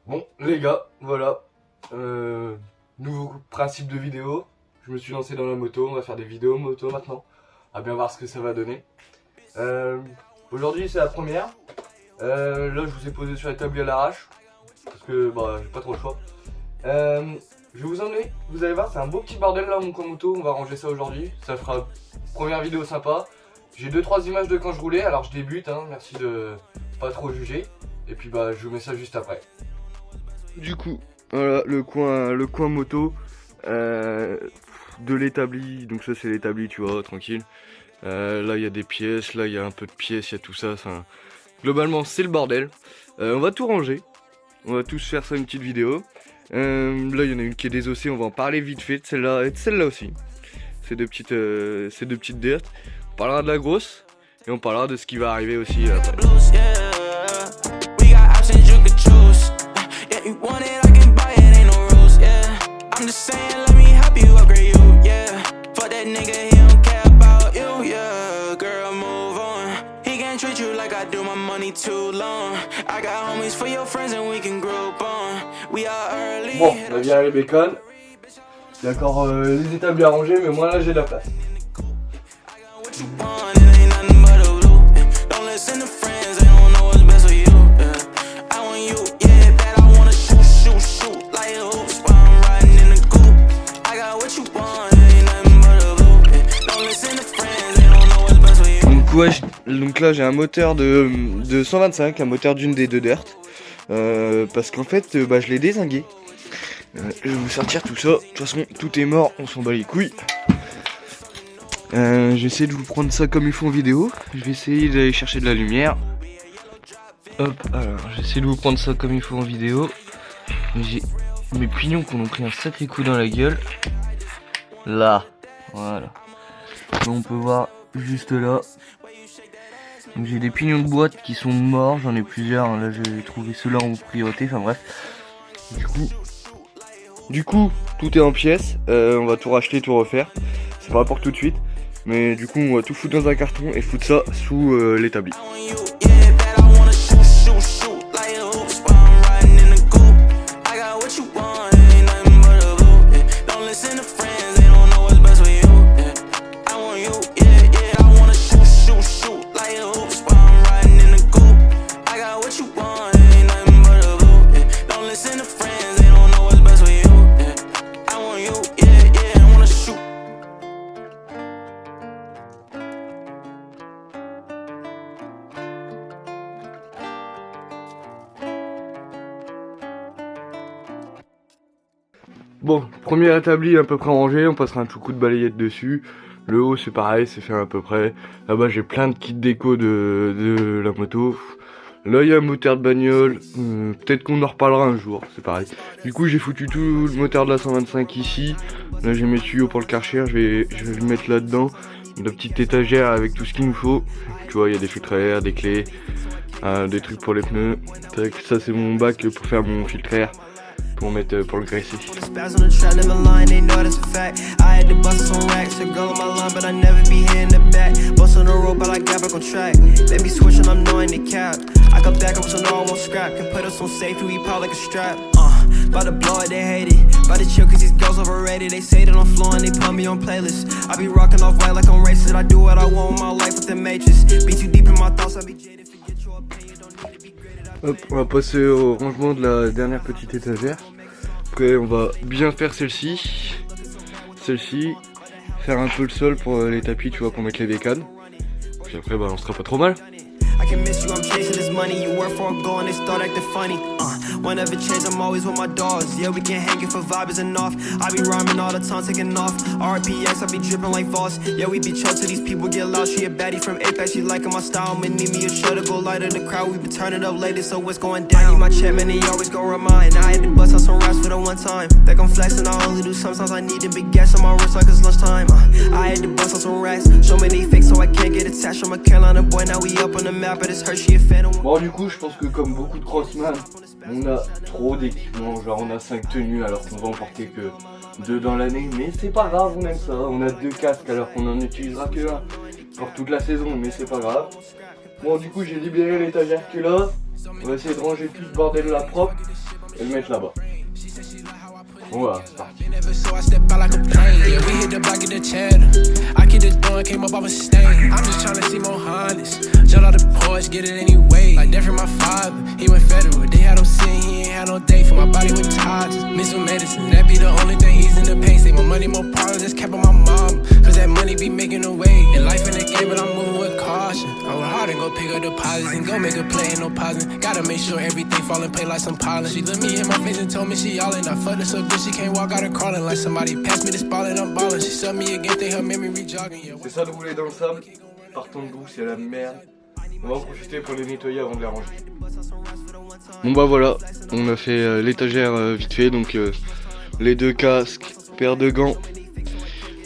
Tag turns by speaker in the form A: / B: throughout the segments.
A: Bon les gars, voilà, nouveau principe de vidéo, je me suis lancé dans la moto, on va faire des vidéos moto maintenant, à bien voir ce que ça va donner. Aujourd'hui c'est la première, là je vous ai posé sur l'établi à l'arrache, parce que bah j'ai pas trop le choix. Je vais vous emmener, vous allez voir c'est un beau petit bordel là mon coin moto, on va ranger ça aujourd'hui, ça fera première vidéo sympa. J'ai 2-3 images de quand je roulais, alors je débute, hein, merci de pas trop juger, et puis bah je vous mets ça juste après. Du coup, voilà le coin moto de l'établi, donc ça c'est l'établi tu vois, tranquille. Là il y a des pièces, là il y a un peu de pièces, il y a tout ça, globalement c'est le bordel. On va tout ranger, on va tous faire ça une petite vidéo. Là il y en a une qui est désossée, on va en parler vite fait de celle-là et de celle-là aussi. Ces deux petites dirt. On parlera de la grosse et on parlera de ce qui va arriver aussi après. Bon, on a bien les bacon. Il y a encore les établis à ranger, mais moi là j'ai de la place. Donc là j'ai un moteur de 125, un moteur d'une des deux dirt, parce qu'en fait je l'ai dézingué. Je vais vous sortir tout ça, de toute façon tout est mort, on s'en bat les couilles. J'essaie de vous prendre ça comme il faut en vidéo, je vais essayer d'aller chercher de la lumière. Hop, alors j'essaie de vous prendre ça comme il faut en vidéo. J'ai mes pignons qui ont pris un sacré coup dans la gueule. Là, voilà. Donc on peut voir juste là. Donc j'ai des pignons de boîte qui sont morts, j'en ai plusieurs, hein. Là j'ai trouvé ceux-là en priorité, enfin bref. Du coup, tout est en pièces, on va tout racheter, tout refaire. C'est pas pour tout de suite, mais du coup on va tout foutre dans un carton et foutre ça sous l'établi. Bon, premier établi à peu près rangé, on passera un tout coup de balayette dessus. Le haut c'est pareil, c'est fait à peu près. Là-bas j'ai plein de kits déco de la moto. Là il y a un moteur de bagnole, peut-être qu'on en reparlera un jour, c'est pareil. Du coup j'ai foutu tout le moteur de la 125 ici. Là j'ai mes tuyaux pour le Karcher, je vais le mettre là-dedans. La petite étagère avec tout ce qu'il nous faut. Tu vois, il y a des filtres à air, des clés, des trucs pour les pneus. Ça c'est mon bac pour faire mon filtre à air. Pour mettre pour le graisser. Hop, on va passer au rangement de la dernière petite étagère. Après on va bien faire celle-ci, faire un peu le sol pour les tapis, tu vois, pour mettre les bécanes. Puis après bah on sera pas trop mal. I can miss you, I'm chasing this money. You work for a goal and they start acting funny. Whenever chase, I'm always with my dogs. Yeah, we can hang it for vibe isn't off. I be rhyming all the time, taking off. RPX, I be dripping like Voss. Yeah, we be chill till these people get loud. She a baddie from Apex, she liking my style. Man, need me a show to go light of the crowd. We been turning up lately, so what's going down? I need my check, man, he always gon' remind. I had to bust out some raps for the one time. Think I'm flexing, I only do sometimes. I need a big gas on my wrist like it's lunchtime. I had to bust out some racks. So many fakes, so I can't get attached. I'm a Carolina boy, now we up on the map, but it's her, she a fan. Bon, du coup, je pense que comme beaucoup de crossman, on a trop d'équipements. Genre, on a 5 tenues alors qu'on va en porter que 2 dans l'année. Mais c'est pas grave, on aime ça. On a 2 casques alors qu'on en utilisera que 1 pour toute la saison, mais c'est pas grave. Bon, du coup, j'ai libéré l'étagère qui est là. On va essayer de ranger tout ce bordel là propre. et le mettre là-bas. Voilà, c'est parti.
B: So I step out like a plane. Yeah, we hit the block, get the cheddar. I keep the door, came up off a stain. I'm just tryna see more honest. Jump out the porch, get it anyway. Like that from my father, he went federal. They had him sitting, he ain't had no day for my body with Dodgers. Miss some medicine, that be the only thing he's in the pain. Save my money, more problems, just kept on my mom. Cause that money be making a way. And life in the game, but I'm moving with caution. I work hard and go pick up deposits and go make a play, ain't no pausing. Gotta make sure everything fall in play like some pollen. She looked me in my face and told me she all in. I fucked her so good she can't walk out her crawling. Like somebody passed me this ball and I'm ballin'. She saw me again, think her memory jogging. Yeah.
A: C'est ça de rouler dans le sable, partant de d'où c'est la merde. On va en profiter pour les nettoyer avant de les ranger. Bon bah voilà, on a fait l'étagère vite fait, donc les deux casques, paire de gants.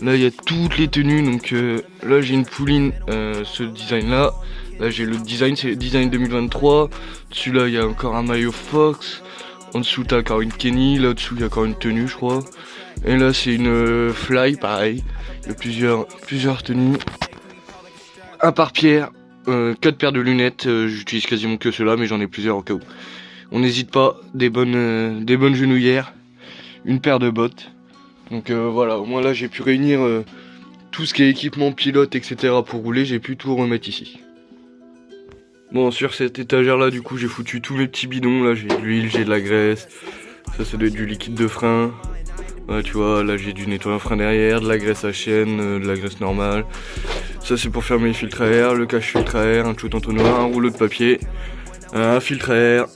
A: Là il y a toutes les tenues, donc là j'ai une pouline, ce design là. Là j'ai le design, c'est le design 2023. Dessus là il y a encore un maillot Fox. En dessous t'as encore une Kenny, là dessous il y a encore une tenue je crois. Et là c'est une Fly, pareil. Il y a plusieurs tenues. Un par pierre, 4 paires de lunettes, j'utilise quasiment que ceux-là mais j'en ai plusieurs au cas où. On n'hésite pas, des bonnes genouillères, une paire de bottes. Donc voilà, au moins là j'ai pu réunir tout ce qui est équipement pilote etc pour rouler, j'ai pu tout remettre ici. Bon, sur cette étagère là du coup j'ai foutu tous mes petits bidons, là j'ai de l'huile, j'ai de la graisse, ça doit être du liquide de frein. Ouais, tu vois, là j'ai du nettoyant frein derrière, de la graisse à chaîne, de la graisse normale. Ça c'est pour fermer les filtres à air, le cache-filtre à air, un tout entonnoir, un rouleau de papier, un filtre à air,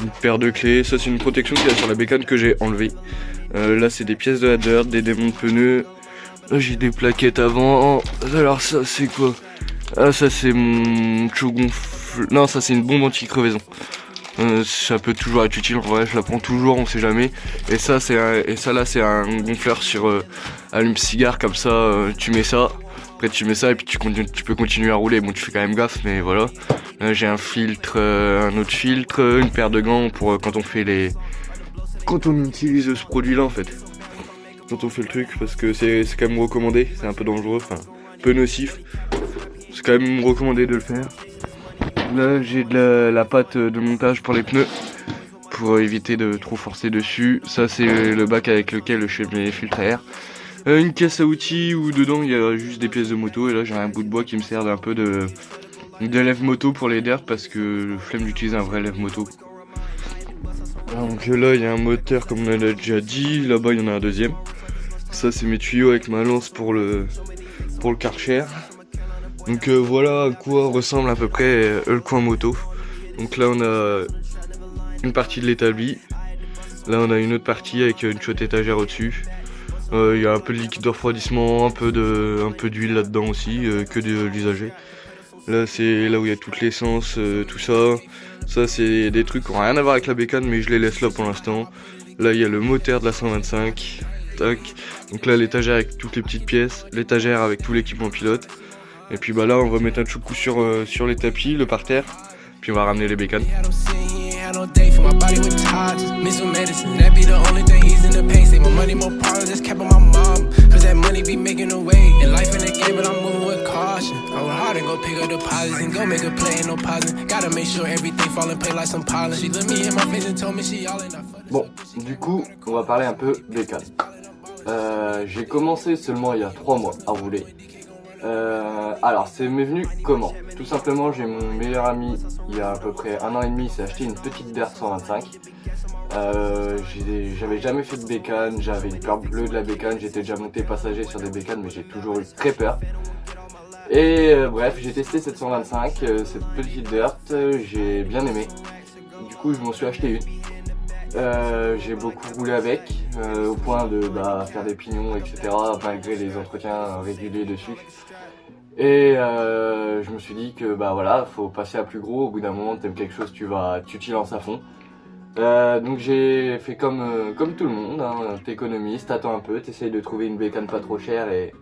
A: une paire de clés. Ça c'est une protection qu'il y a sur la bécane que j'ai enlevée. Là c'est des pièces de la dirt, des démonts de pneus. Là j'ai des plaquettes avant. Alors ça c'est quoi? Ah ça c'est mon gonfle. Non ça c'est une bombe anti-crevaison. Ça peut toujours être utile, en vrai je la prends toujours, on sait jamais. Et ça là c'est un gonfleur sur allume-cigare, comme ça tu mets ça. Après tu mets ça et puis tu peux continuer à rouler. Bon tu fais quand même gaffe mais voilà. Là j'ai un filtre, un autre filtre, une paire de gants pour quand on fait quand on utilise ce produit là en fait. Quand on fait le truc, parce que c'est quand même recommandé, c'est un peu dangereux, enfin un peu nocif. C'est quand même recommandé de le faire. Là j'ai de la pâte de montage pour les pneus, pour éviter de trop forcer dessus. Ça c'est le bac avec lequel je fais mes filtres à air. Une caisse à outils où dedans il y a juste des pièces de moto. Et là j'ai un bout de bois qui me sert d'un peu de lève-moto pour les dirt, parce que flemme d'utiliser un vrai lève-moto. Donc là il y a un moteur comme on a déjà dit, là-bas il y en a un deuxième. Ça c'est mes tuyaux avec ma lance pour le Karcher. Donc voilà à quoi ressemble à peu près le coin moto. Donc là on a une partie de l'établi. Là on a une autre partie avec une chouette étagère au-dessus. Il y a un peu de liquide de refroidissement, un peu d'huile là-dedans aussi, que de l'usager. Là c'est là où il y a toute l'essence, tout ça. Ça c'est des trucs qui n'ont rien à voir avec la bécane mais je les laisse là pour l'instant. Là il y a le moteur de la 125. Tac. Donc là l'étagère avec toutes les petites pièces, l'étagère avec tout l'équipement pilote. Et puis bah là on va mettre un coup sur les tapis, le parterre. Puis on va ramener les bécanes. Bon, du coup, on va parler un peu bécane. J'ai commencé seulement il y a 3 mois à rouler. Alors c'est m'est venu comment? Tout simplement j'ai mon meilleur ami il y a à peu près 1 an et demi, il s'est acheté une petite Dirt 125. J'avais jamais fait de bécane, j'avais une peur bleue de la bécane, j'étais déjà monté passager sur des bécanes mais j'ai toujours eu très peur. Et bref j'ai testé cette 125, cette petite Dirt, j'ai bien aimé. Du coup je m'en suis acheté une. J'ai beaucoup roulé avec, au point de faire des pignons etc. malgré les entretiens réguliers dessus. Et je me suis dit que voilà, faut passer à plus gros. Au bout d'un moment t'aimes quelque chose, tu t'y lances à fond. Donc j'ai fait comme tout le monde, hein, t'économises, t'attends un peu, t'essayes de trouver une bécane pas trop chère et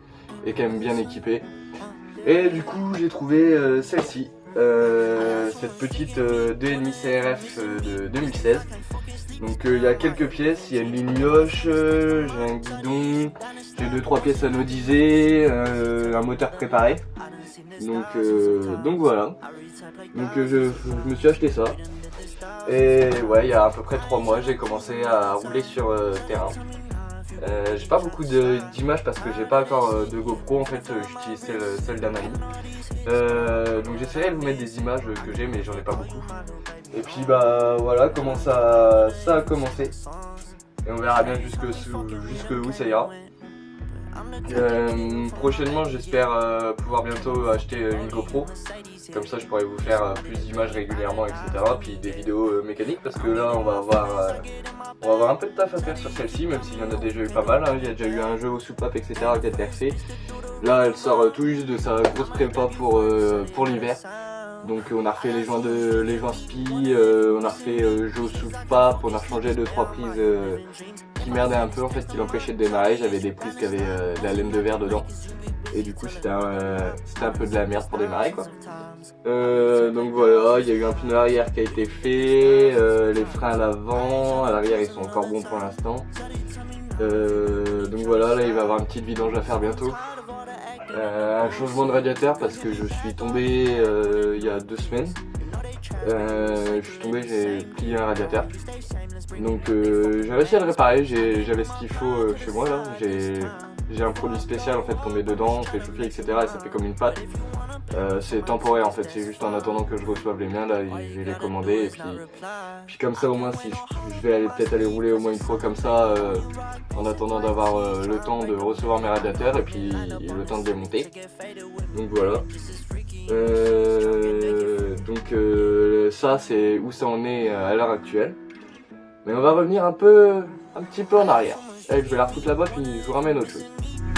A: quand même bien équipée. Et du coup j'ai trouvé celle-ci, cette petite 2,5 CRF de 2016. Donc il y a quelques pièces, il y a une ligne mioche, j'ai un guidon, j'ai 2-3 pièces anodisées, un moteur préparé. Donc voilà. Donc je me suis acheté ça. Et ouais, il y a à peu près 3 mois, j'ai commencé à rouler sur terrain. J'ai pas beaucoup d'images parce que j'ai pas encore de GoPro, en fait j'utilise celle d'un ami. Donc j'essaierai de vous mettre des images que j'ai, mais j'en ai pas beaucoup. Et puis bah voilà comment ça a commencé. Et on verra bien jusque où ça ira. Prochainement j'espère pouvoir bientôt acheter une GoPro. Comme ça je pourrais vous faire plus d'images régulièrement, etc. Puis des vidéos mécaniques, parce que là on va avoir un peu de taf à faire sur celle-ci, même s'il y en a déjà eu pas mal, hein. Il y a déjà eu un jeu au soupape, etc. qui a été refait. Là elle sort tout juste de sa grosse prépa pour l'hiver. Donc on a refait les joints spi, on a refait jeu au soupape, on a changé 2-3 prises qui merdaient un peu, en fait, qui l'empêchaient de démarrer. J'avais des prises qui avaient de la laine de verre dedans. Et du coup c'était un peu de la merde pour démarrer, quoi. Donc voilà, il y a eu un pneu arrière qui a été fait, les freins à l'avant, à l'arrière ils sont encore bons pour l'instant. Donc voilà, là il va y avoir une petite vidange à faire bientôt. Un changement de radiateur parce que je suis tombé il y a 2 semaines. Je suis tombé, j'ai plié un radiateur. Donc j'ai réussi à le réparer, j'avais ce qu'il faut chez moi là. J'ai un produit spécial en fait qu'on met dedans, on fait chauffer, etc. et ça fait comme une pâte. C'est temporaire en fait, c'est juste en attendant que je reçoive les miens là, je vais les commander et puis comme ça au moins si je vais peut-être aller rouler au moins une fois comme ça en attendant d'avoir le temps de recevoir mes radiateurs et puis le temps de les monter. Donc voilà. Ça c'est où ça en est à l'heure actuelle. Mais on va revenir un petit peu en arrière. Allez, je vais la refoutre là-bas puis je vous ramène autre chose.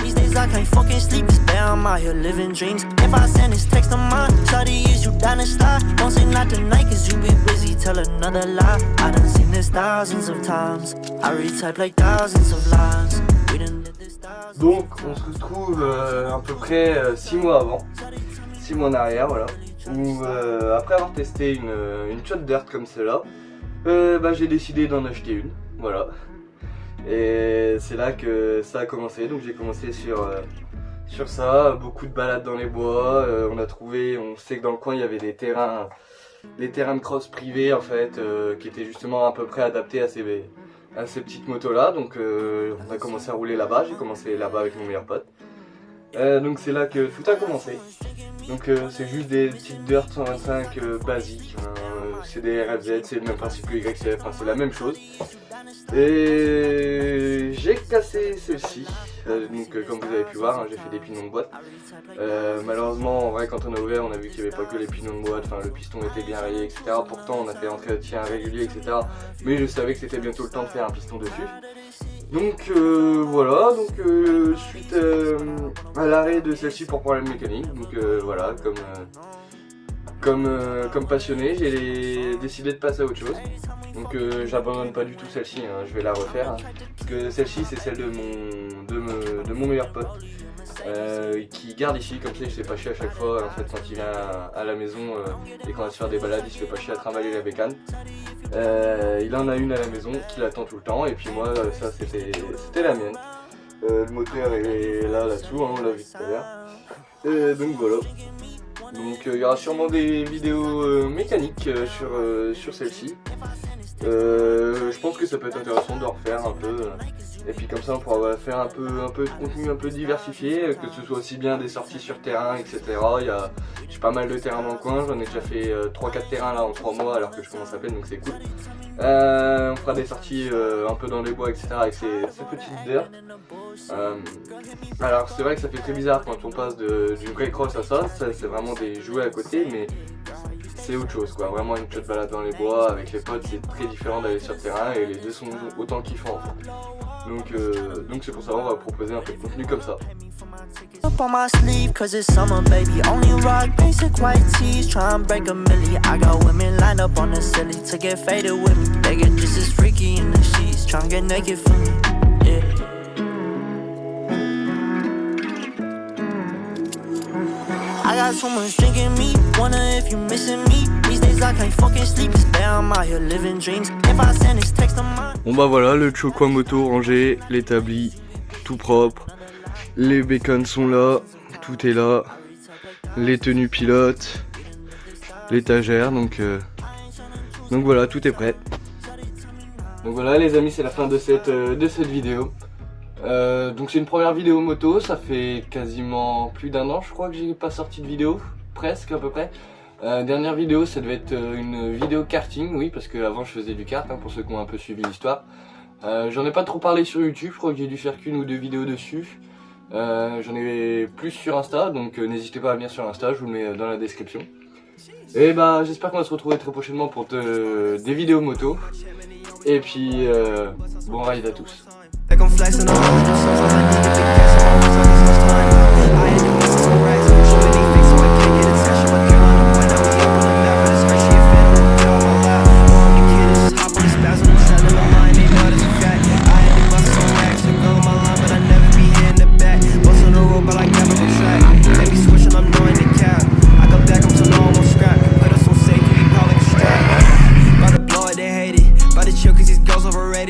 C: These days I can't fucking sleep, it's bad, I'm out here living dreams. If I send this text of mine, shawty, is you down to slide? Don't say not tonight, cause you be busy, tell another lie. I done seen this thousands of times, I retype like thousands of lines. We done did this thousands.
A: Donc on se retrouve à peu près 6 mois avant, 6 mois en arrière, voilà. Où après avoir testé une shot dirt comme celle-là, j'ai décidé d'en acheter une, voilà. Et c'est là que ça a commencé, donc j'ai commencé sur ça, beaucoup de balades dans les bois, on sait que dans le coin il y avait des terrains de cross privés en fait, qui étaient justement à peu près adaptés à ces petites motos là, donc on a commencé à rouler là-bas, j'ai commencé là-bas avec mon meilleur pote. Donc c'est là que tout a commencé, donc c'est juste des petites dirt 125 basiques, hein. C'est des RFZ, c'est le même principe que YCF, hein, c'est la même chose. Et j'ai cassé celle-ci, donc comme vous avez pu voir, hein, j'ai fait des pinons de boîte. Malheureusement, en vrai, quand on a ouvert, on a vu qu'il n'y avait pas que les pinons de boîte, enfin le piston était bien rayé, etc. Pourtant, on a fait entretien régulier, etc. Mais je savais que c'était bientôt le temps de faire un piston dessus. Donc voilà, suite à l'arrêt de celle-ci pour problème mécanique, donc voilà, comme passionné, j'ai décidé de passer à autre chose. Donc j'abandonne pas du tout celle-ci, hein, je vais la refaire. Hein, parce que celle-ci c'est celle de mon meilleur pote qui garde ici, comme ça il se fait pas chier à chaque fois. En fait quand il vient à la maison et qu'on va se faire des balades, il se fait pas chier à trimballer la bécane. Il en a une à la maison qui l'attend tout le temps et puis moi ça c'était la mienne. Le moteur est là-dessous, hein, on l'a vu tout à l'heure. Donc voilà. Donc il y aura sûrement des vidéos mécaniques sur celle-ci. Je pense que ça peut être intéressant de refaire un peu. Et puis comme ça on pourra faire un peu de contenu un peu diversifié, que ce soit aussi bien des sorties sur terrain, etc. J'ai pas mal de terrains dans le coin, j'en ai déjà fait 3-4 terrains là en 3 mois alors que je commence à peine, donc c'est cool. On fera des sorties un peu dans les bois, etc. avec ces petites dirt. Alors c'est vrai que ça fait très bizarre quand on passe d'une vraie cross à ça c'est vraiment des jouets à côté, mais c'est autre chose quoi, vraiment une shot balade dans les bois avec les potes, c'est très différent d'aller sur le terrain et les deux sont autant kiffants en fait. Donc c'est pour ça qu'on va proposer un peu de contenu comme ça.
C: Up on my sleeve, cause it's summer, baby. Only rock basic white tees, try and break a milli. I got women lined up on the silly to get faded with me. They get just as freaky in the sheets, try and get naked for me. Yeah. I got so much drinking me, wonder if you missing me. These days I can't fucking sleep, it's bad, I'm out here living dreams. If I send this text of mine.
A: Bon bah voilà, le Chocoin moto rangé, l'établi, tout propre. Les bécanes sont là, tout est là. Les tenues pilotes, l'étagère, donc Donc voilà, tout est prêt. Donc voilà les amis, c'est la fin de cette vidéo. Donc c'est une première vidéo moto, ça fait quasiment plus d'1 an je crois que j'ai pas sorti de vidéo, presque à peu près. Dernière vidéo ça devait être une vidéo karting, oui, parce qu'avant je faisais du kart, hein, pour ceux qui ont un peu suivi l'histoire. J'en ai pas trop parlé sur YouTube, je crois que j'ai dû faire qu'une ou 2 vidéos dessus. J'en ai plus sur Insta, donc n'hésitez pas à venir sur Insta, je vous le mets dans la description. Et bah j'espère qu'on va se retrouver très prochainement pour des vidéos moto. Et puis bon ride à tous.
C: Like I'm flexing on all the songs, all I need is the cash, I'm always on this time. I had to miss some rags, I'm sure they fix so I can't get attention. My girl on the point, now we up on the map, but it's her, she a fan, I'm gonna get on my lap. All the kids just hop on the spasm, I'm treading the line, they know that's a fact. I had to bust some racks, a girl on my line, but I never be hitting the back. Bust on the road, but I never go track. Baby switching, I'm doing the cap. I got back, I'm so no almost scrap. Put us on safe, we call like a strap. About to blow it, they hate it. About to chill, cause these girls overrated.